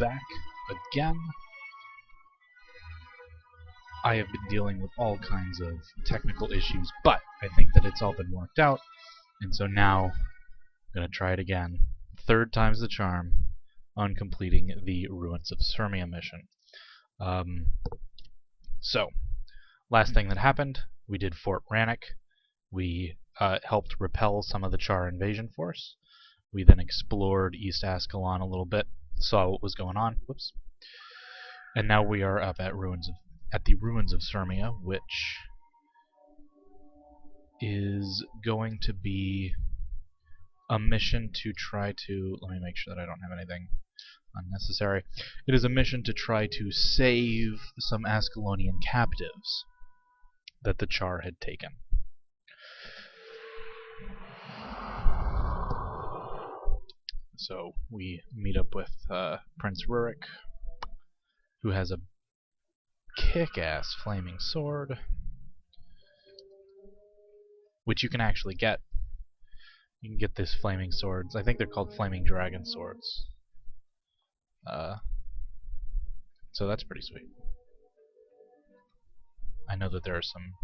back again. I have been dealing with all kinds of technical issues, but I think that it's all been worked out, and so now I'm going to try it again. Third time's the charm on completing the Ruins of Surmia mission. So, last thing that happened, we did Fort Rannoch. We helped repel some of the Char invasion force. We then explored East Ascalon a little bit, saw what was going on. Whoops. And now we are up at the Ruins of Surmia, which is going to be a mission to try to... Let me make sure that I don't have anything unnecessary. It is a mission to try to save some Ascalonian captives that the Char had taken. So we meet up with Prince Rurik, who has a kick-ass flaming sword, which you can actually get. You can get these flaming swords. I think they're called flaming dragon swords. So that's pretty sweet. I know that there are some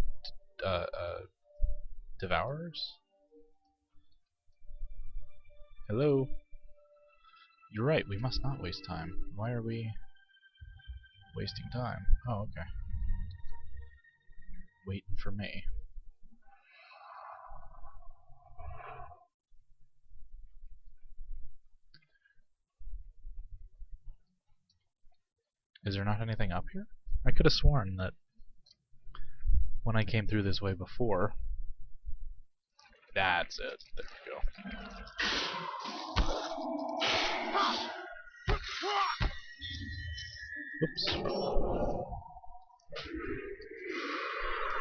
devourers. Hello? You're right, we must not waste time. Why are we wasting time? Oh, okay. Waiting for me. Is there not anything up here? I could have sworn that when I came through this way before... That's it. There we go. Oops.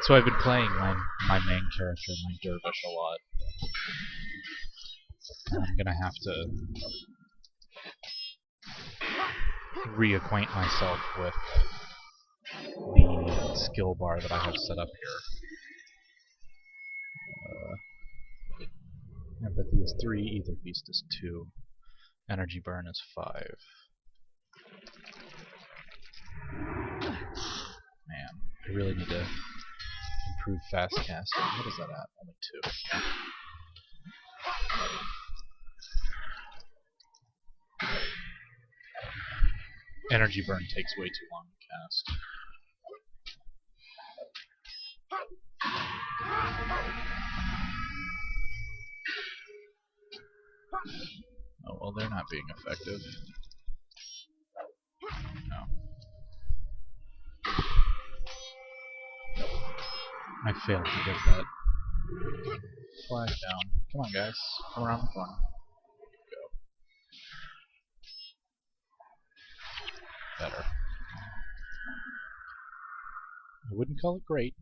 So I've been playing my main character, my dervish, a lot. And I'm gonna have to reacquaint myself with the skill bar that I have set up here. Empathy is 3, Ether Feast is 2, Energy Burn is 5. Man, I really need to improve fast casting. What is that at? Only 2. Energy Burn takes way too long to cast. Oh, well, they're not being effective. No. I failed to get that flag down. Come on, guys. Come around the corner. Go. Better. I wouldn't call it great,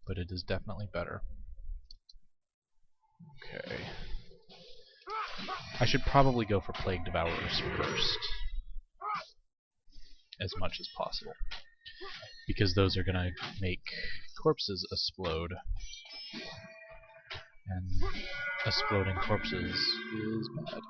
but it is definitely better. Okay. I should probably go for Plague Devourers first, as much as possible, because those are going to make corpses explode, and exploding corpses is bad.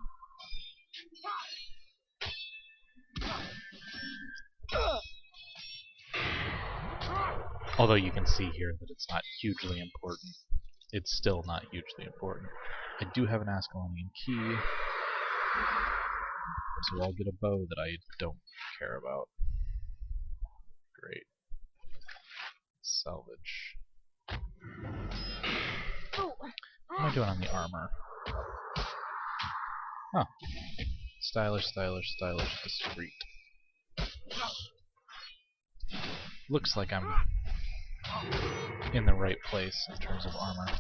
Although you can see here that it's not hugely important. It's still not hugely important. I do have an Ascalonian key, so I'll get a bow that I don't care about. Great. Salvage. What am I doing on the armor? Oh. Stylish, stylish, stylish, discreet. Looks like I'm in the right place in terms of armor.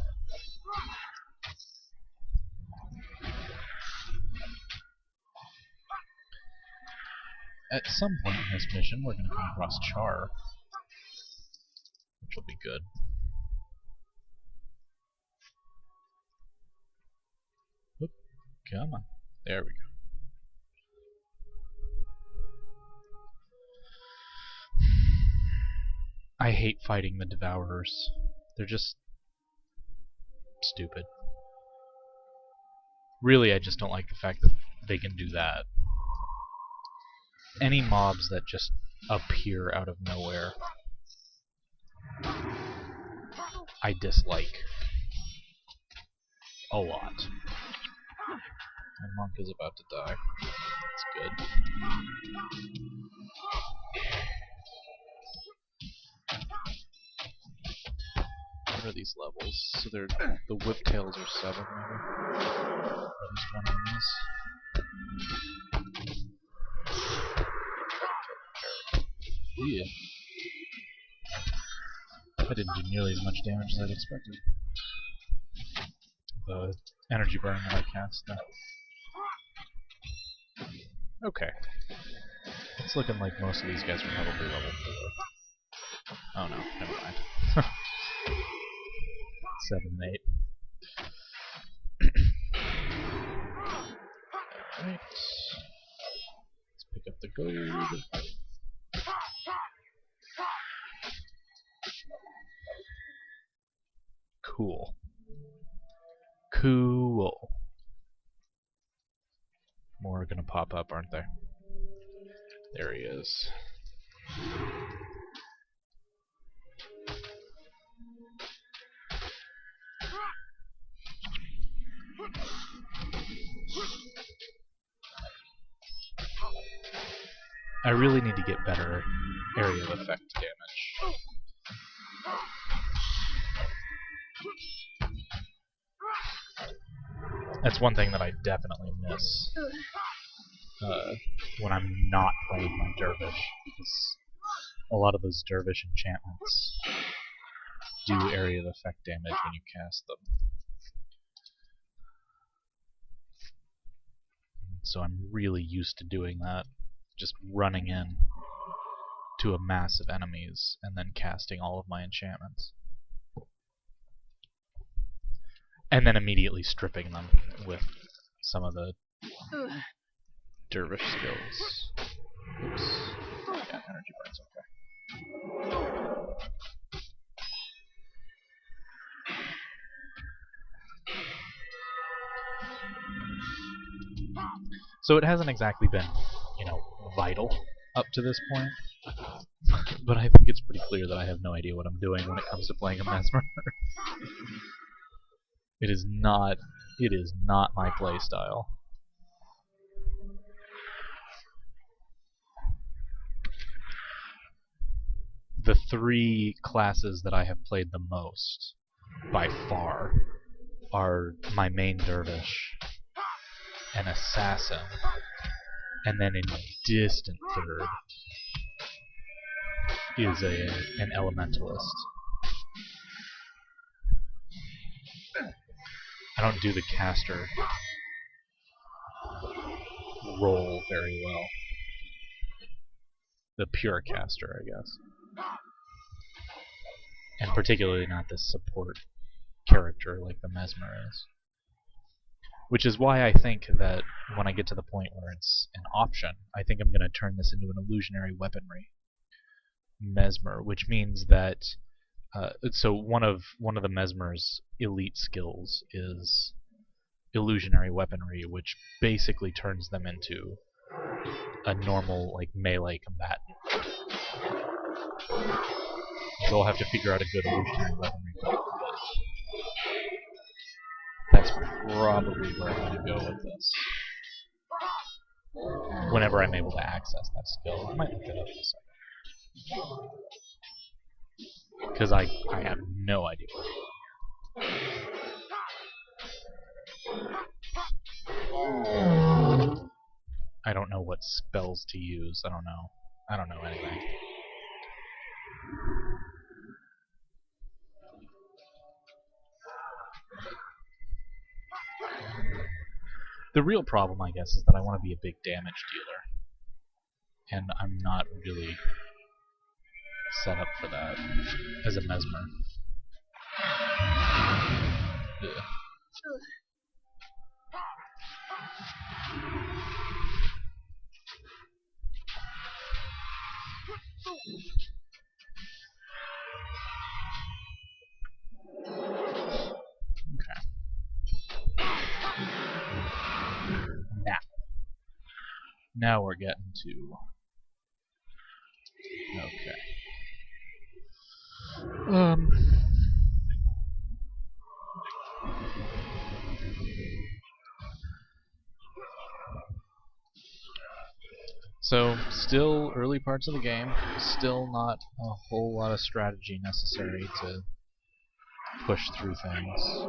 At some point in this mission, we're going to come across Char, which will be good. Oop, come on. There we go. I hate fighting the Devourers. They're just stupid. Really, I just don't like the fact that they can do that. any mobs that just appear out of nowhere, I dislike a lot. My monk is about to die. That's good. What are these levels? So they're the whiptails are 7, maybe. Are these one enemies? Yeah. That didn't do nearly as much damage as I'd expected. The energy burn that I cast there. Okay. It's looking like most of these guys are probably level 4. Oh no, never mind. 7 and 8. Alright. Let's pick up the gold. Cool. Cool. More are gonna pop up, aren't there? There he is. I really need to get better area of effect damage. That's one thing that I definitely miss when I'm not playing my dervish, because a lot of those dervish enchantments do area of effect damage when you cast them. So I'm really used to doing that, just running in to a mass of enemies and then casting all of my enchantments. And then immediately stripping them with some of the dervish skills. Oops. Yeah, energy burn's okay. So it hasn't exactly been, vital up to this point. But I think it's pretty clear that I have no idea what I'm doing when it comes to playing a mesmer. It is not my playstyle. The 3 classes that I have played the most, by far, are my main dervish, an assassin, and then in distant third is an elementalist. I don't do the caster role very well. The pure caster, I guess. And particularly not this support character like the mesmer is. Which is why I think that when I get to the point where it's an option, I think I'm going to turn this into an illusionary weaponry mesmer, which means that so one of the mesmer's elite skills is illusionary weaponry, which basically turns them into a normal melee combatant. So I'll have to figure out a good illusionary weaponry build. That's probably where I'm going to go with this. Whenever I'm able to access that skill. I might look it up in a second. Because I have no idea where to go. I don't know what spells to use. I don't know anything. The real problem, I guess, is that I want to be a big damage dealer. And I'm not really set up for that as a mesmer. Ugh. Okay. Now we're getting to Okay. So, still early parts of the game, still not a whole lot of strategy necessary to push through things.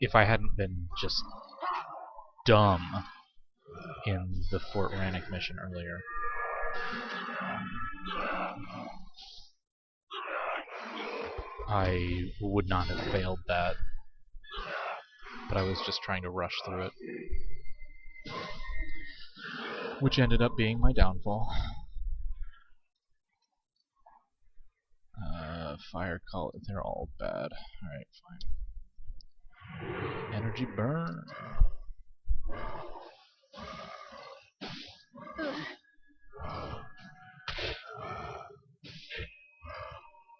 If I hadn't been just dumb in the Fort Rannick mission earlier, I would not have failed that. But I was just trying to rush through it, which ended up being my downfall. Fire call, they're all bad. Alright, fine. Energy burn.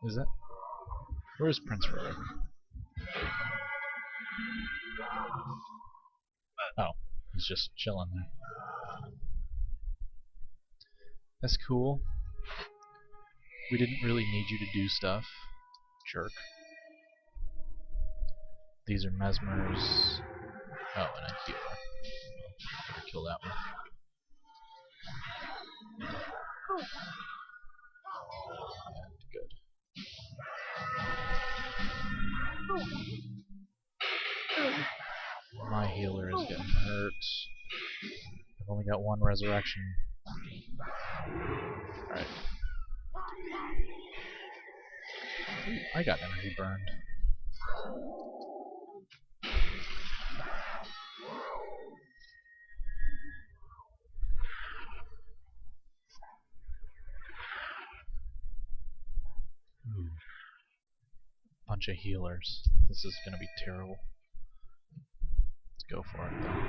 Is that? Where's Prince Roderick? Oh, he's just chilling there. That's cool. We didn't really need you to do stuff. Jerk. These are mesmers. Oh, and a healer. Better kill that one. And good. My healer is getting hurt. I've only got one resurrection. Alright. I got energy burned. Ooh. Bunch of healers. This is gonna be terrible. Let's go for it though.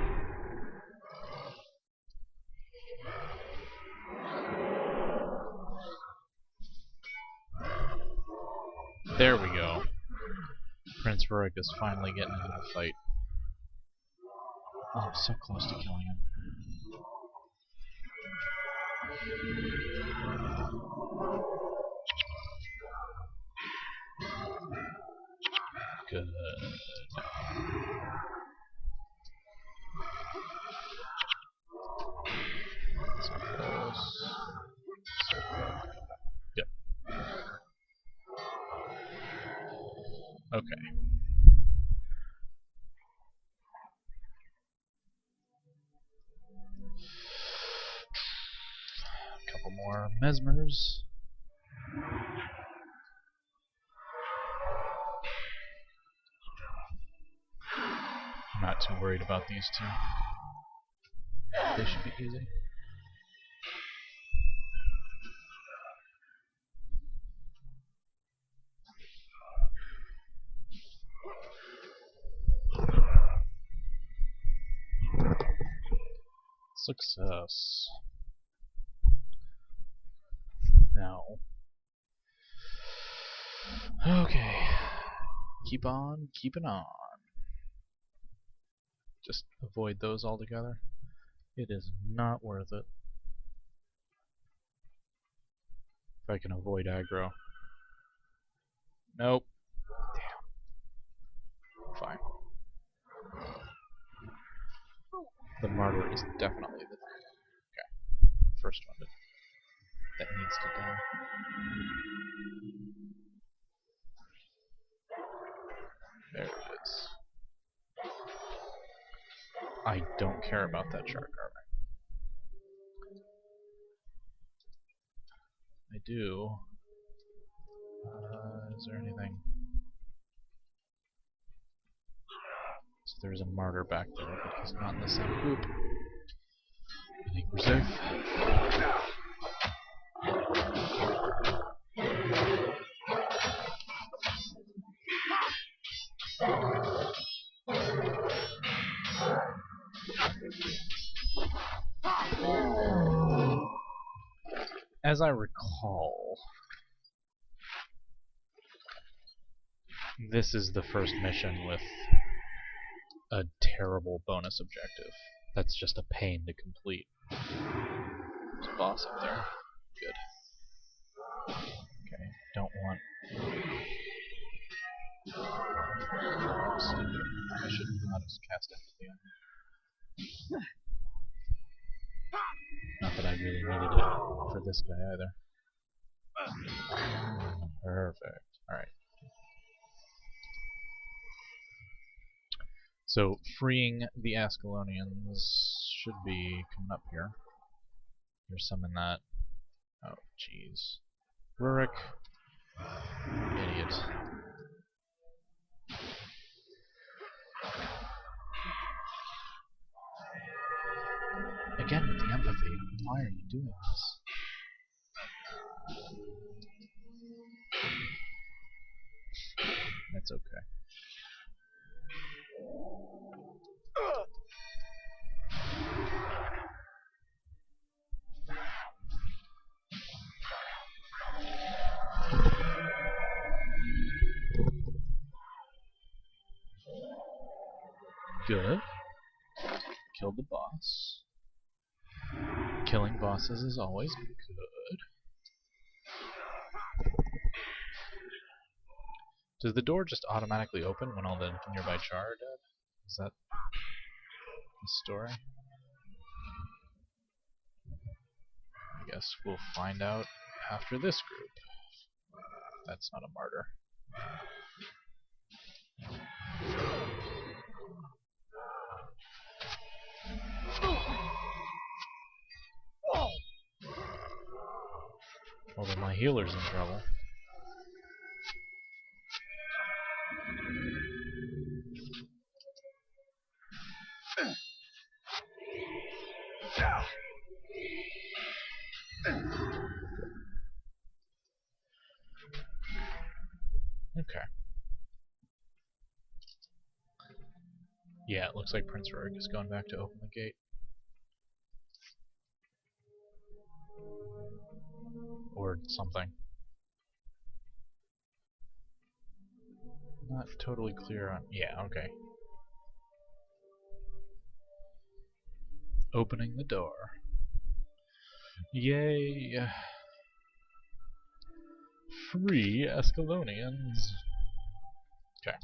There we go. Prince Rurik is finally getting into the fight. Oh, I'm so close to killing him. Good. So close. Yep. Okay. A couple more mesmers. I'm not too worried about these two. They should be easy. Success. Now. Okay. Keep on keeping on. Just avoid those altogether. It is not worth it. If I can avoid aggro. Nope. Damn. Fine. The martyr is definitely the first one that needs to die. There it is. I don't care about that shark armor. I do. Is there anything? So there's a martyr back there, but he's not in the same group. I think we're safe. As I recall, this is the first mission with a terrible bonus objective. That's just a pain to complete. There's a boss up there. Good. Okay, don't want... I should not have cast empathy on him. Not that I really needed it for this guy either. Perfect. Alright. So, freeing the Ascalonians should be coming up here. There's some in that. Oh, jeez. Rurik. Idiot. Again with the empathy. Why are you doing this? That's okay. Good. Killed the boss. Killing bosses is always good. Does the door just automatically open when all the nearby char are dead? Is that the story? I guess we'll find out after this group. That's not a martyr. Well, then my healer's in trouble. Okay. Yeah, it looks like Prince Rurik is going back to open the gate. Or something. Not totally clear on... Yeah, okay. Opening the door. Yay! Free Ascalonians! Okay.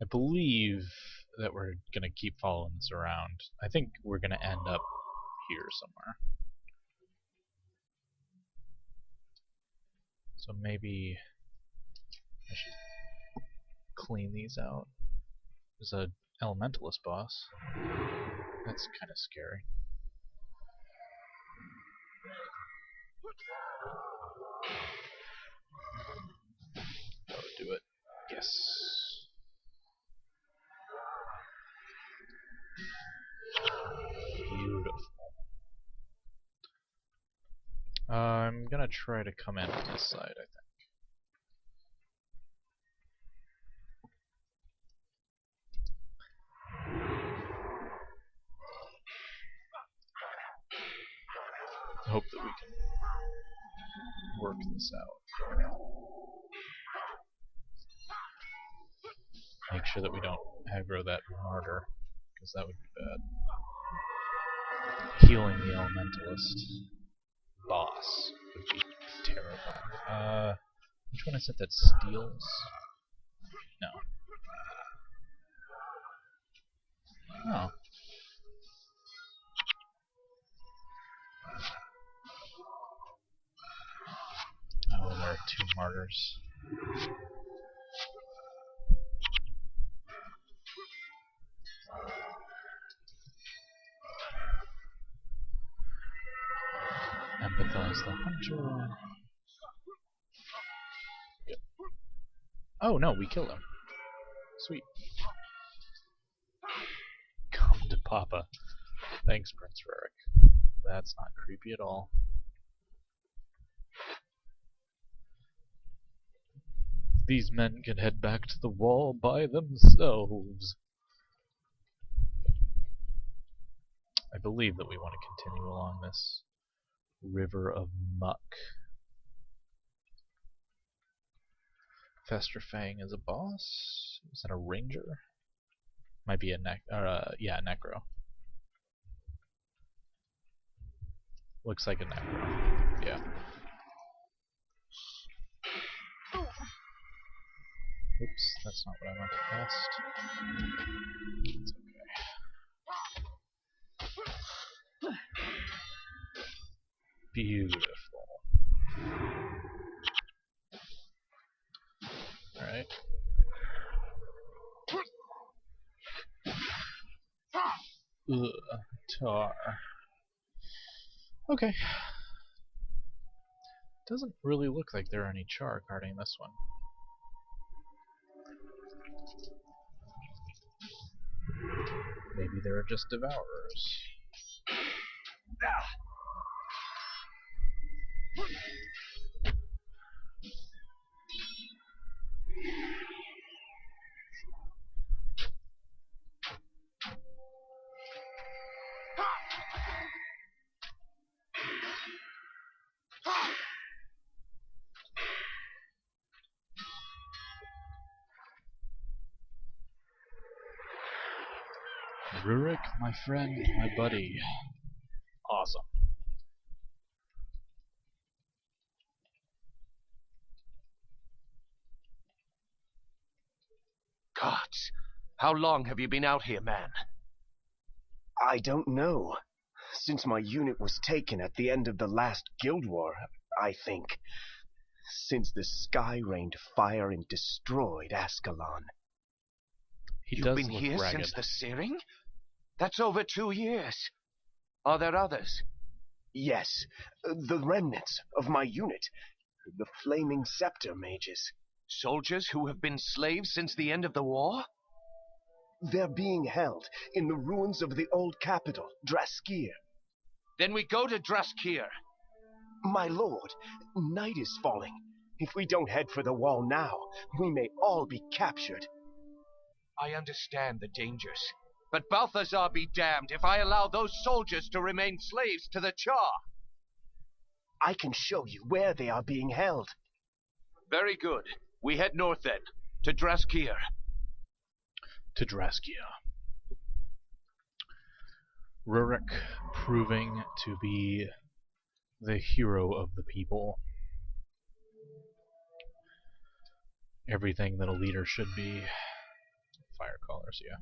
I believe that we're gonna keep following this around. I think we're gonna end up here somewhere. So maybe I should clean these out. There's a elementalist boss. That's kind of scary. That'll do it. Yes. Beautiful. I'm gonna try to come in on this side, I think. Hope that we can work this out. Make sure that we don't aggro that martyr, because that would be bad. Healing the elementalist boss would be terrifying. Which one is it that steals? No. Oh. Oh, there are two martyrs. Empathize the hunter. Yep. Oh no, we kill him. Sweet. Come to Papa. Thanks, Prince Rurik. That's not creepy at all. These men can head back to the wall by themselves. I believe that we want to continue along this river of muck. Festerfang is a boss? Is that a ranger? Might be a necro. Looks like a necro. Yeah. Oops, that's not what I meant to cast. It's okay. Beautiful. Alright. Tar. Okay. Doesn't really look like there are any char guarding this one. Maybe there are just devourers. Rurik, my friend, my buddy. Awesome. Gods, how long have you been out here, man? I don't know. Since my unit was taken at the end of the last Guild War, I think. Since the sky rained fire and destroyed Ascalon. You've been here since the searing? That's over 2 years. Are there others? Yes, the remnants of my unit. The Flaming Scepter mages. Soldiers who have been slaves since the end of the war? They're being held in the ruins of the old capital, Draskir. Then we go to Draskir. My lord, night is falling. If we don't head for the wall now, we may all be captured. I understand the dangers, but Balthazar be damned if I allow those soldiers to remain slaves to the Char. I can show you where they are being held. Very good. We head north then, to Draskir. To Draskir. Rurik proving to be the hero of the people. Everything that a leader should be. Fire callers, yeah.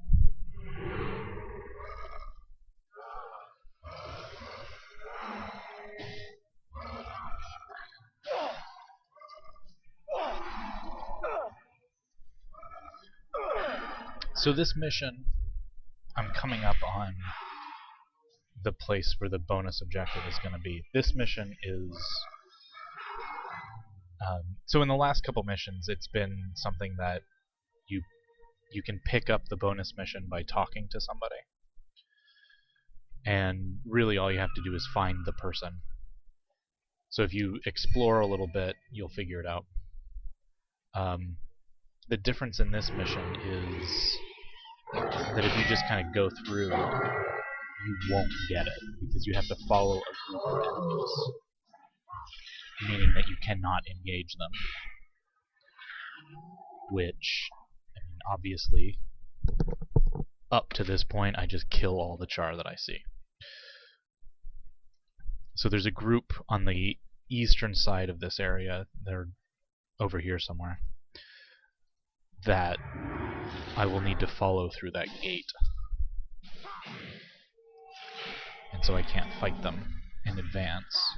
So this mission, I'm coming up on the place where the bonus objective is going to be. This mission is... so in the last couple missions, it's been something that you can pick up the bonus mission by talking to somebody. And really all you have to do is find the person. So if you explore a little bit, you'll figure it out. The difference in this mission is that if you just kind of go through, you won't get it, because you have to follow a group of enemies, meaning that you cannot engage them. Which, I mean, obviously, up to this point, I just kill all the char that I see. So there's a group on the eastern side of this area, they're over here somewhere, that I will need to follow through that gate. And so I can't fight them in advance.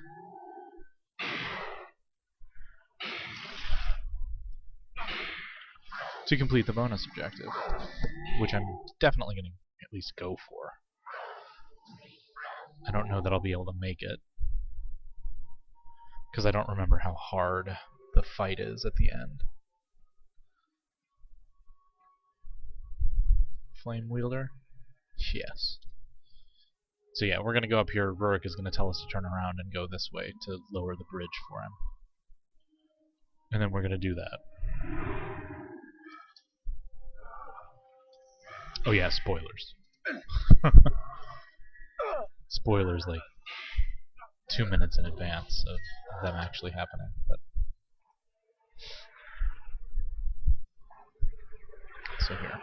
To complete the bonus objective, which I'm definitely going to at least go for. I don't know that I'll be able to make it, because I don't remember how hard the fight is at the end. Flame wielder? Yes. So yeah, we're going to go up here. Rurik is going to tell us to turn around and go this way to lower the bridge for him. And then we're going to do that. Oh yeah, spoilers. Spoilers like 2 minutes in advance of them actually happening. But so here.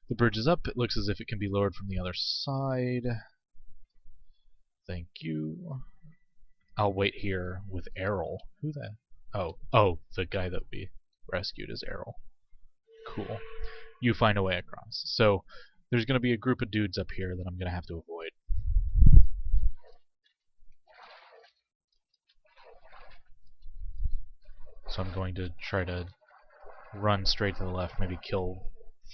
The bridge is up. It looks as if it can be lowered from the other side. Thank you. I'll wait here with Errol. Who the... Oh, the guy that we rescued is Errol. Cool. You find a way across. So, there's going to be a group of dudes up here that I'm going to have to avoid. So I'm going to try to run straight to the left, maybe kill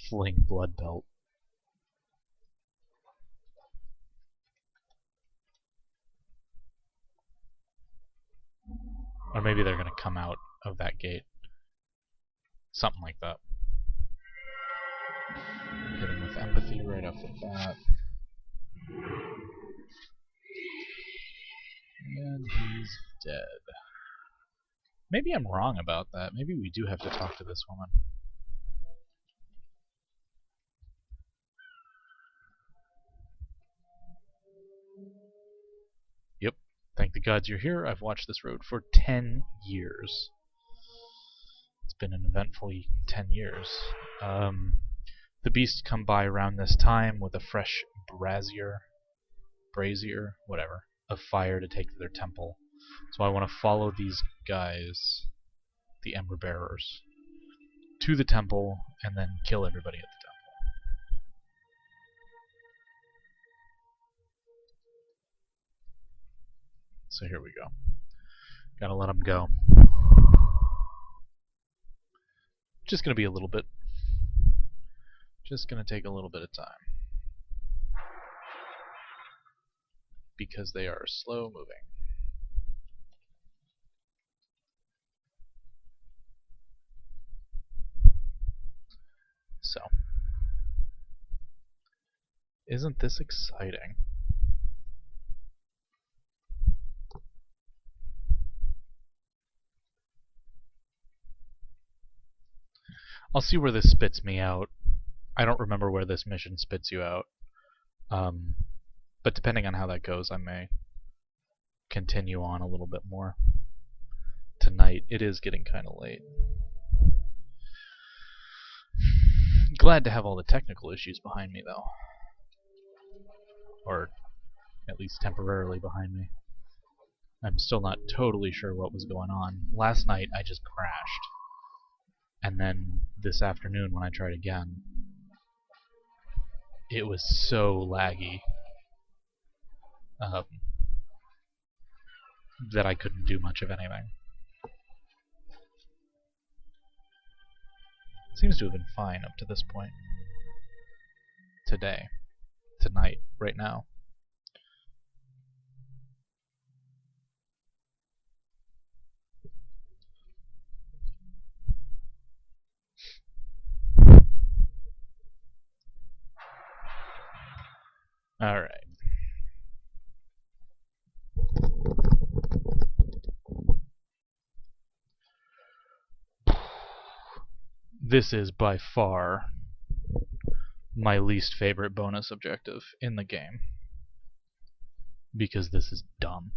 Fling Bloodbelt. Or maybe they're going to come out of that gate. Something like that. Hit him with empathy right off the bat. And he's dead. Maybe I'm wrong about that. Maybe we do have to talk to this woman. Yep. Thank the gods you're here. I've watched this road for 10 years. It's been an eventful 10 years. The beasts come by around this time with a fresh brazier, whatever, of fire to take to their temple. So I want to follow these guys, the Ember Bearers, to the temple and then kill everybody at the temple. So here we go. Gotta let them go. Just gonna be a little bit. Just gonna take a little bit of time. Because they are slow moving. So, isn't this exciting? I'll see where this spits me out. I don't remember where this mission spits you out. But depending on how that goes, I may continue on a little bit more. Tonight, it is getting kind of late. Glad to have all the technical issues behind me, though. Or at least temporarily behind me. I'm still not totally sure what was going on. Last night, I just crashed. And then this afternoon, when I tried again, it was so laggy that I couldn't do much of anything. Seems to have been fine up to this point. Today. Tonight. Right now. Alright. This is by far my least favorite bonus objective in the game. Because this is dumb.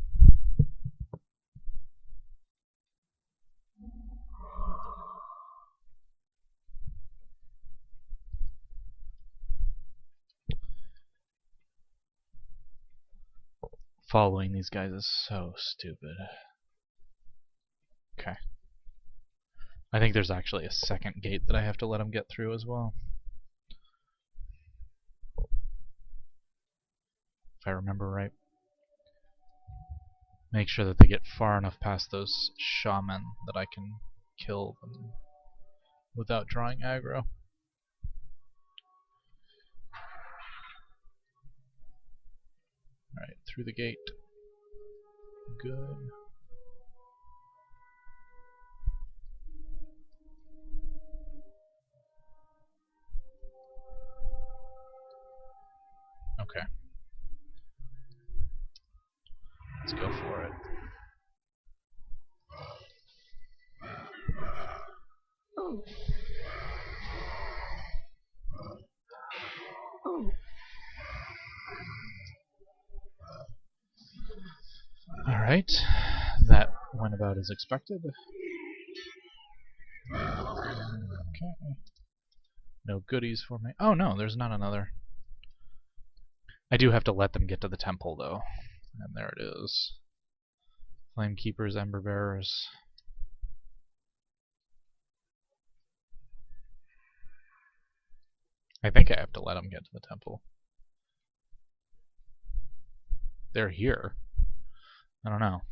Following these guys is so stupid. Okay. I think there's actually a second gate that I have to let them get through as well. If I remember right. Make sure that they get far enough past those shaman that I can kill them without drawing aggro. Alright, through the gate. Good. Okay. Let's go for it. Alright. That went about as expected. Okay. No goodies for me. Oh no, there's not another. I do have to let them get to the temple, though. And there it is. Flame Keepers, Ember Bearers. I think I have to let them get to the temple. They're here. I don't know.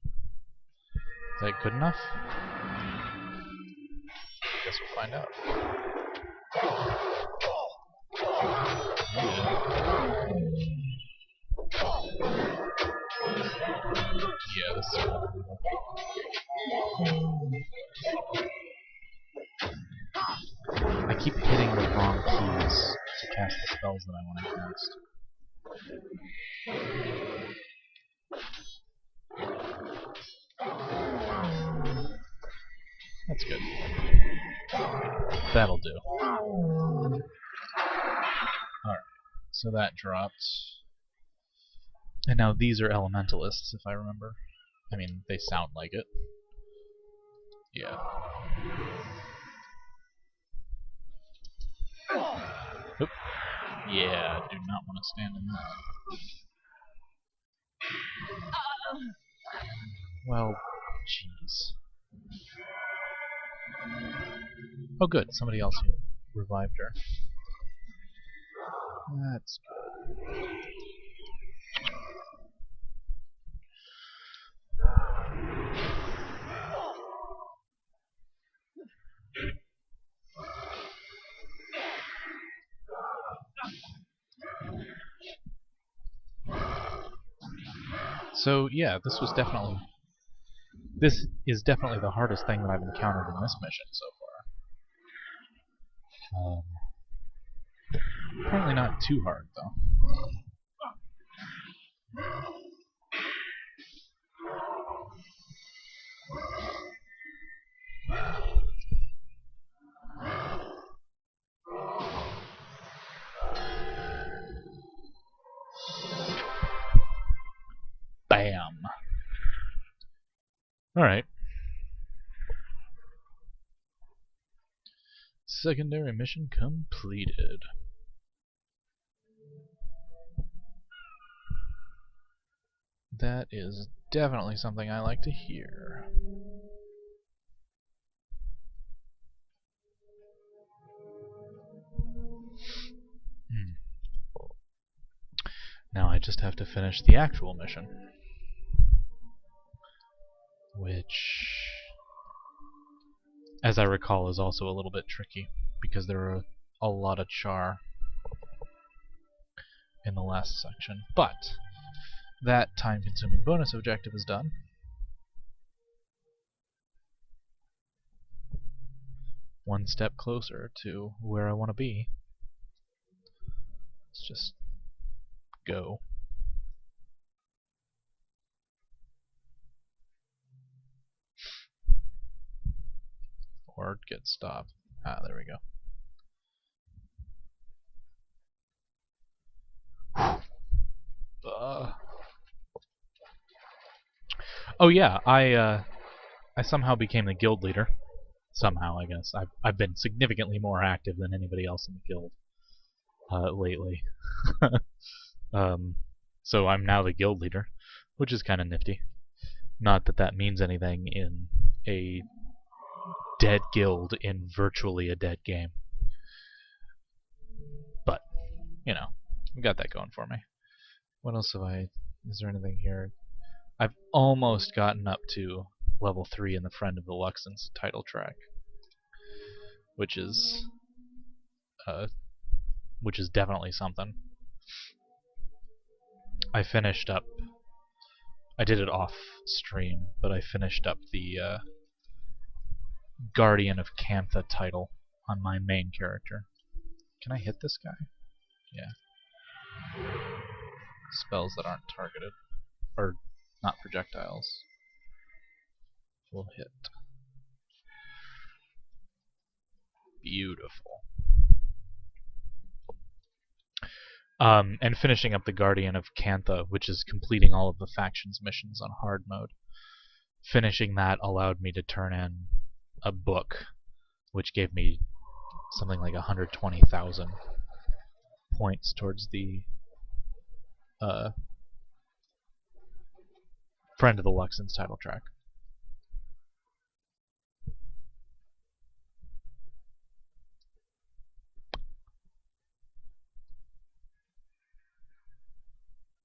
Is that good enough? Guess we'll find out. Yeah, this is cool. I keep hitting the wrong keys to cast the spells that I want to cast. That's good. That'll do. Alright, so that dropped. And now these are elementalists, if I remember. I mean, they sound like it. Yeah. Oop. Yeah, I do not want to stand in that. Well, jeez. Oh good, somebody else revived her. That's good. So yeah, this is definitely the hardest thing that I've encountered in this mission so far. Apparently not too hard though. Bam! Alright. Secondary mission completed. That is definitely something I like to hear. Now I just have to finish the actual mission. Which, as I recall, is also a little bit tricky, because there are a lot of char in the last section. But that time-consuming bonus objective is done. One step closer to where I want to be. Let's just go. Or get stopped. Ah, there we go. Oh yeah, I somehow became the guild leader. Somehow, I guess. I've been significantly more active than anybody else in the guild lately. So I'm now the guild leader, which is kind of nifty. Not that that means anything in a dead guild in virtually a dead game. But, you know, we got that going for me. What else have I... Is there anything here? I've almost gotten up to level 3 in the Friend of the Luxon's title track. Which is definitely something. I finished up... I did it off stream, but I finished up the Guardian of Cantha title on my main character. Can I hit this guy? Yeah. Spells that aren't targeted. Or not projectiles. Will hit. Beautiful. And finishing up the Guardian of Cantha, which is completing all of the factions missions on hard mode. Finishing that allowed me to turn in a book which gave me something like 120,000 points towards the Friend of the Luxon's title track.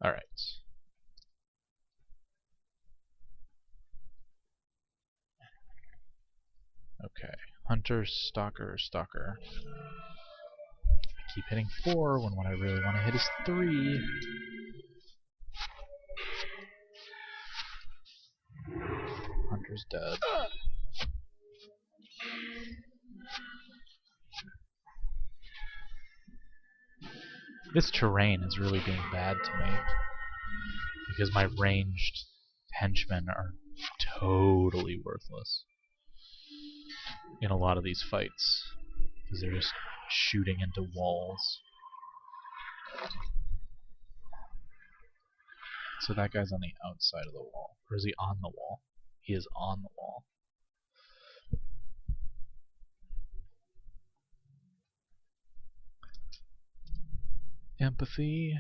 Alright. Okay. Hunter, Stalker, Stalker. I keep hitting 4 when what I really want to hit is 3. Hunter's dead. This terrain is really being bad to me, because my ranged henchmen are totally worthless in a lot of these fights, because they're just shooting into walls. So that guy's on the outside of the wall. Or is he on the wall? He is on the wall. Empathy.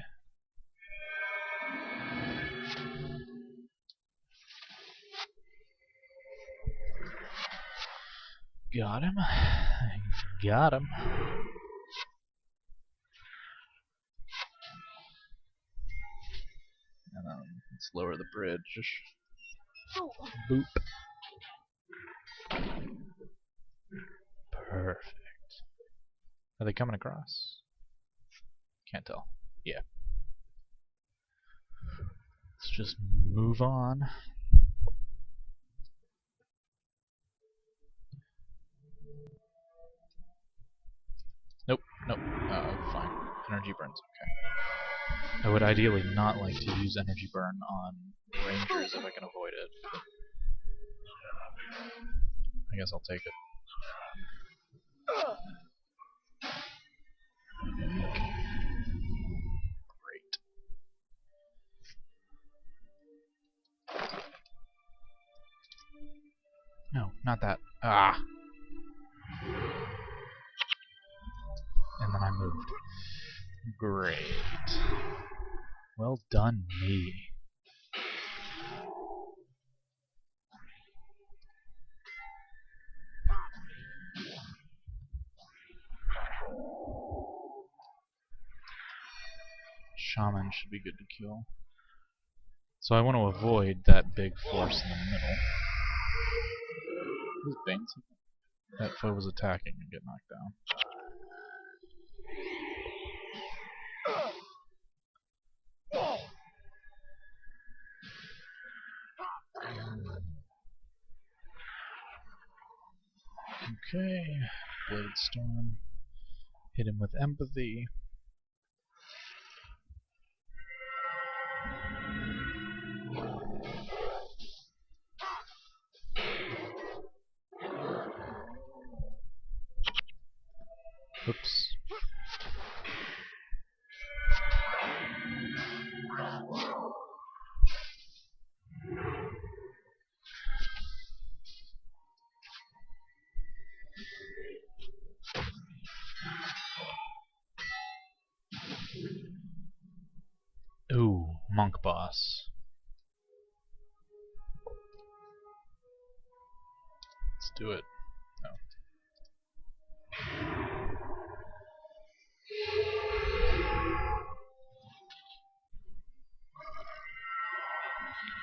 Got him. Got him. And then let's lower the bridge. Boop. Perfect. Are they coming across? Can't tell. Yeah. Let's just move on. Nope, nope. Fine. Energy burns, okay. I would ideally not like to use energy burn on rangers if I can avoid it. I guess I'll take it. Great. No, not that. Ah! And then I moved. Great. Well done, me. Shaman should be good to kill. So I want to avoid that big force in the middle. Who's Bane's? That foe was attacking and get knocked down. Okay. Blade Storm. Hit him with empathy. Oops. Ooh, Monk Boss. Let's do it. No.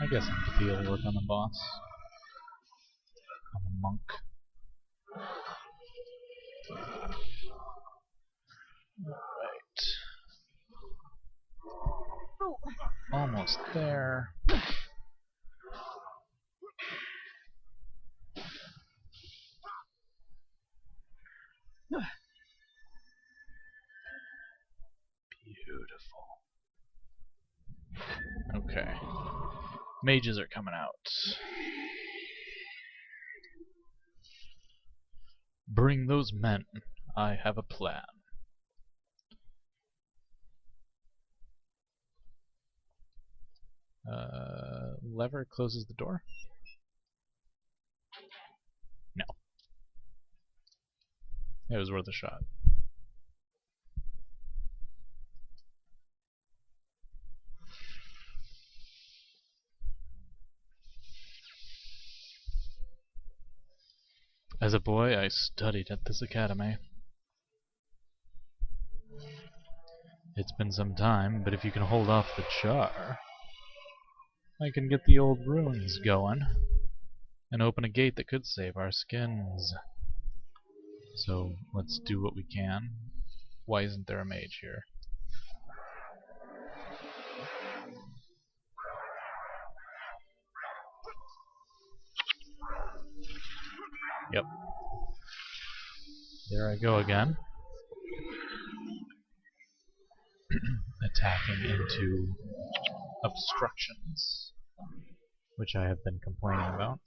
I guess empathy will work on the boss. On the monk. Alright. Almost there. Beautiful. Okay. Mages are coming out. Bring those men. I have a plan. Lever closes the door? No. It was worth a shot. As a boy, I studied at this academy. It's been some time, but if you can hold off the char, I can get the old ruins going and open a gate that could save our skins. So let's do what we can. Why isn't there a mage here? Yep. There I go again. Attacking into obstructions, which I have been complaining about.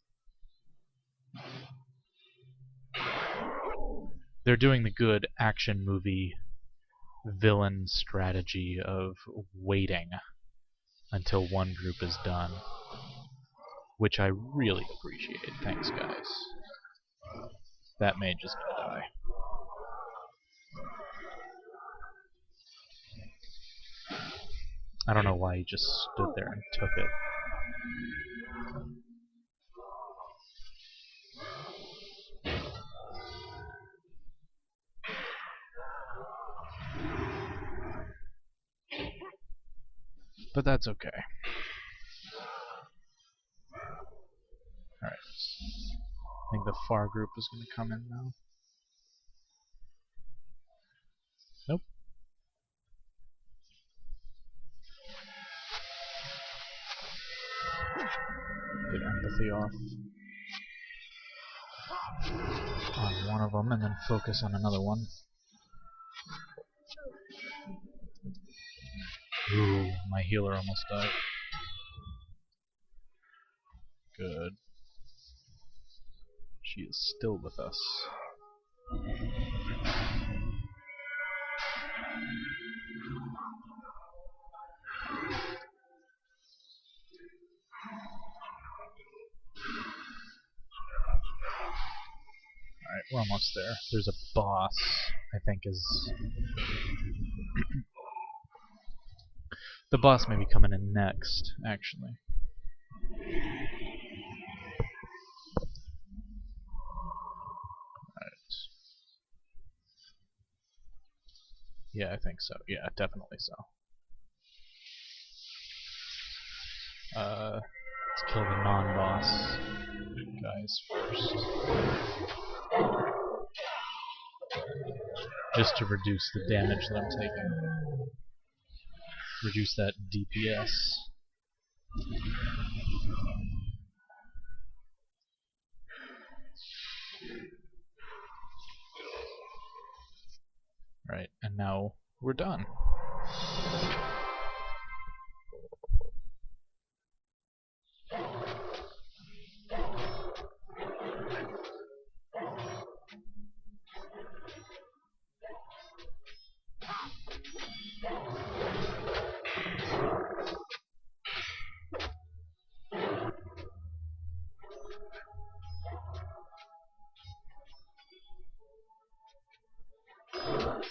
They're doing the good action movie villain strategy of waiting until one group is done, which I really appreciate. Thanks, guys. That mage is gonna die. I don't know why he just stood there and took it. But that's okay. Alright. I think the far group is going to come in now. Nope. Get empathy off on one of them and then focus on another one. Ooh, my healer almost died. Good. She is still with us. Alright, we're almost there. There's a boss, I think is... The boss may be coming in next, actually. Yeah, I think so. Yeah, definitely so. Let's kill the non-boss guys first. Just to reduce the damage that I'm taking. Reduce that DPS. Right, and now we're done.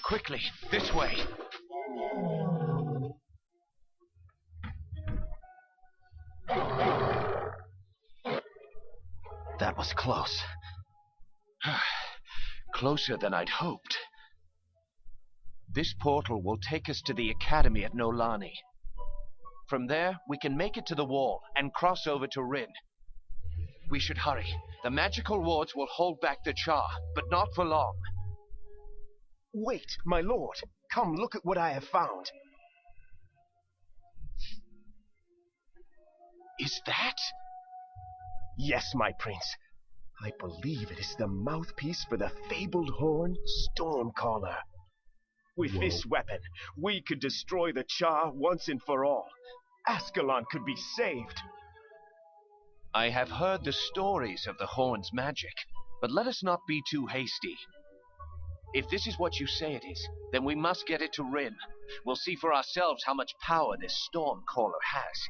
Quickly, this way. That was close. Closer than I'd hoped. This portal will take us to the academy at Nolani. From there, we can make it to the wall and cross over to Rin. We should hurry. The magical wards will hold back the Char, but not for long. Wait, my lord. Come, look at what I have found. Is that? Yes, my prince. I believe it is the mouthpiece for the fabled horn, Stormcaller. With this weapon, we could destroy the Char once and for all. Ascalon could be saved. I have heard the stories of the horn's magic, but let us not be too hasty. If this is what you say it is, then we must get it to Rin. We'll see for ourselves how much power this Stormcaller has.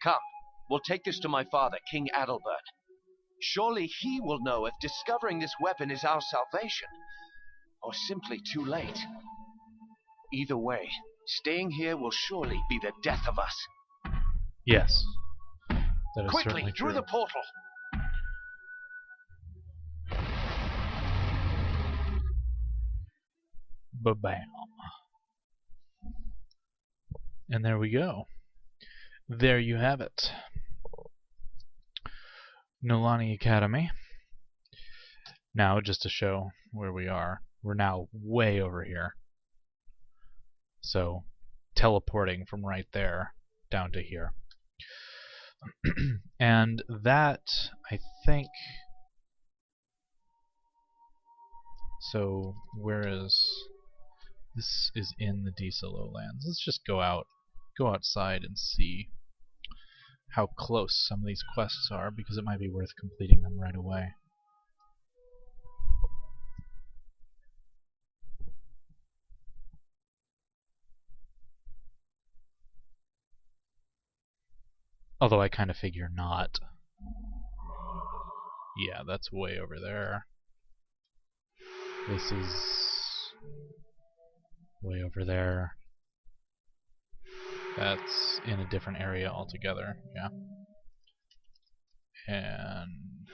Come, we'll take this to my father, King Adalbert. Surely he will know if discovering this weapon is our salvation. or simply too late. Either way, staying here will surely be the death of us. Yes, that is Quickly, certainly through true. the portal! Ba-bam. And there we go. There you have it. Nolani Academy. Now, just to show where we are, we're now way over here. So, teleporting from right there down to here. And that, I think... So, where is... This is in the Diesel Lowlands. Let's just go outside and see how close some of these quests are, because it might be worth completing them right away. Although I kind of figure not. Yeah, that's way over there. This is way over there. That's in a different area altogether, yeah. And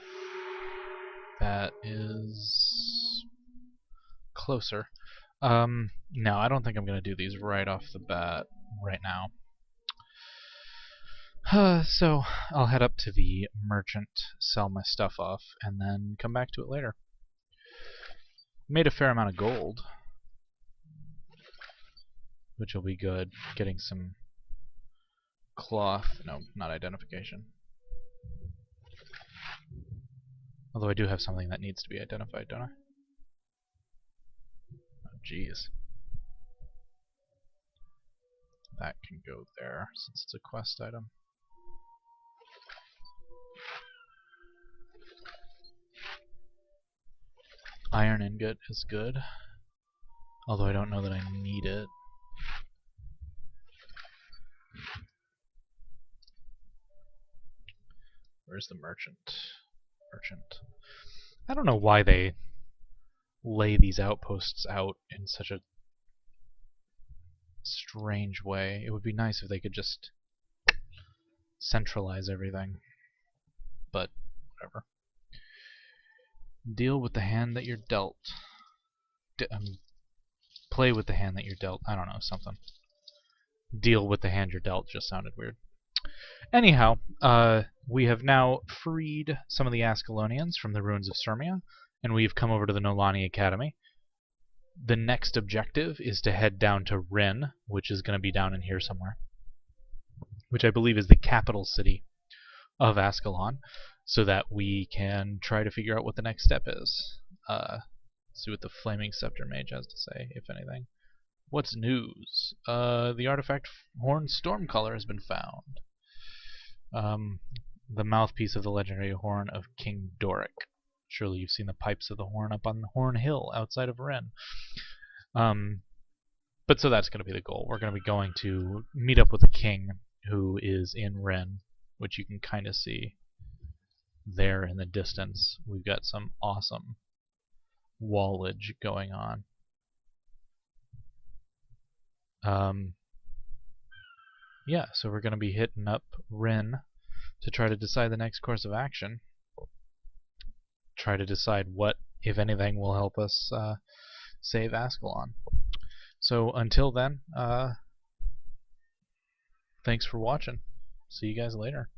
that is closer. No, I don't think I'm going to do these right off the bat right now. So I'll head up to the merchant, sell my stuff off, and then come back to it later. Made a fair amount of gold, which will be good. Getting some cloth. No, not identification. Although I do have something that needs to be identified, don't I? Oh, jeez. That can go there, since it's a quest item. Iron ingot is good, although I don't know that I need it. Where's the merchant? Merchant. I don't know why they lay these outposts out in such a strange way. It would be nice if they could just centralize everything. But, whatever. Deal with the hand that you're dealt. Play with the hand that you're dealt. I don't know, something. Deal with the hand you're dealt just sounded weird. Anyhow, we have now freed some of the Ascalonians from the Ruins of Surmia, and we've come over to the Nolani Academy. The next objective is to head down to Rin, which is going to be down in here somewhere, which I believe is the capital city of Ascalon, so that we can try to figure out what the next step is. See what the Flaming Scepter Mage has to say, if anything. What's news? The artifact Horn Stormcaller has been found. The mouthpiece of the legendary horn of King Doric. Surely you've seen the pipes of the horn up on the Horn Hill outside of Ren. But so that's going to be the goal. We're going to be going to meet up with the king who is in Ren, which you can kind of see there in the distance. We've got some awesome wallage going on. Yeah, so we're going to be hitting up Ren to try to decide the next course of action. Try to decide what, if anything, will help us save Ascalon. So until then, thanks for watching. See you guys later.